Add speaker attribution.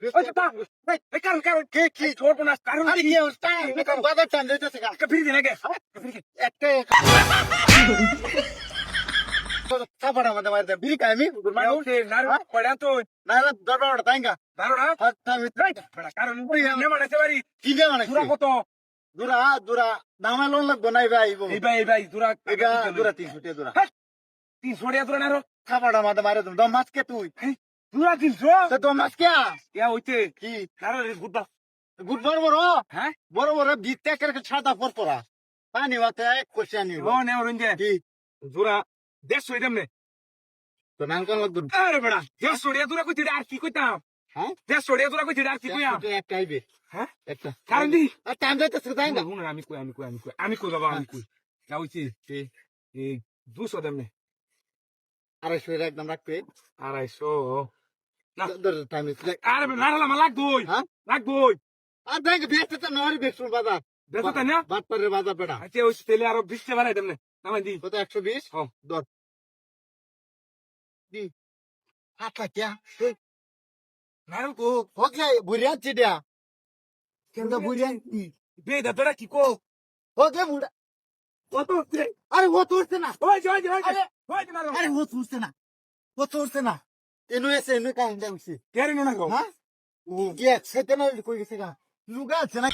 Speaker 1: ওই তো তা এই কারণ কি ছোট না কারণ
Speaker 2: আরে কি অবস্থা এখন বাজার টান দিতেছে গা
Speaker 1: একটা ফ্রি দিন আগে
Speaker 2: একটা সাপাড়া মধ্যে মারতে বিড়ি খাই আমি
Speaker 1: মানুষ নারু পড়া তো
Speaker 2: না দরবার তাইঙ্গা
Speaker 1: দারো না
Speaker 2: আমি
Speaker 1: কারণ নে মানাইতে পারি
Speaker 2: কি দে মানে
Speaker 1: দুরা কত
Speaker 2: দুরা দুরা দামা লোন লাগবো না
Speaker 1: এই ভাই দুরা
Speaker 2: এগা দুরা 300 টাকা দুরা
Speaker 1: 300 টাকা দুরা নারো
Speaker 2: সাপাড়া মধ্যে মারে তুমি দম মাছ কে তুই
Speaker 1: দুরা 300
Speaker 2: তো দম মাছ কে
Speaker 1: ইয়া হইতে
Speaker 2: কি
Speaker 1: নারো গুদ্দা
Speaker 2: গুড বড় বড়
Speaker 1: হ্যাঁ
Speaker 2: বড় বড় বিতে করে ছাতা পর পরা পানি মাতে কোশানি
Speaker 1: ও নে ওরঞ্জে
Speaker 2: কি
Speaker 1: দুরা 150 হইতাম নে
Speaker 2: তো নাম কোন লাগবে
Speaker 1: আরে বেড়া 150 টাকা দুরা কইতে আর কি কইতাম
Speaker 2: হ্যাঁ
Speaker 1: 150 টাকা দুরা কইতে আর কি কইয়াম
Speaker 2: একটা আইবে
Speaker 1: হ্যাঁ
Speaker 2: একটা
Speaker 1: কারণ দি
Speaker 2: আর টাইম যাইতেছে তাইঙ্গা
Speaker 1: আমি কই বাবা আমি কই যা হইছে এই 200 দেম নে
Speaker 2: 250 একদম রাখবে
Speaker 1: 250 না
Speaker 2: টাইম
Speaker 1: আরে নারালা মালাক দুই
Speaker 2: হ্যাঁ
Speaker 1: লাগ দুই
Speaker 2: আর ব্যাংক বেচতে তো নরি বেচুর বাজার
Speaker 1: দেখো তাই না
Speaker 2: বাটপারের বাজার বেটা
Speaker 1: আচ্ছা ওই তেলে আরো 20 টাকা বাড়াই দেম নে নামাই দি
Speaker 2: কত 120
Speaker 1: হ্যাঁ
Speaker 2: দর দি আটা কিয়া
Speaker 1: নারু কো
Speaker 2: হোকে বুড়িয়া চিডিয়া কেন্দা বুড়িয়া
Speaker 1: বে দাদা কি কো
Speaker 2: হোকে বুড়া
Speaker 1: কত হচ্ছে
Speaker 2: আরে ও তুলছে না
Speaker 1: ওই যে
Speaker 2: আরে
Speaker 1: নারু
Speaker 2: আরে ও তুলছে না ও তুলছে না এনু এসে এনু কাহিন যাচ্ছে
Speaker 1: কেরি না গো
Speaker 2: হ্যাঁ ও গিয়ে সেটা না কই গেছে গা লুগা আছে না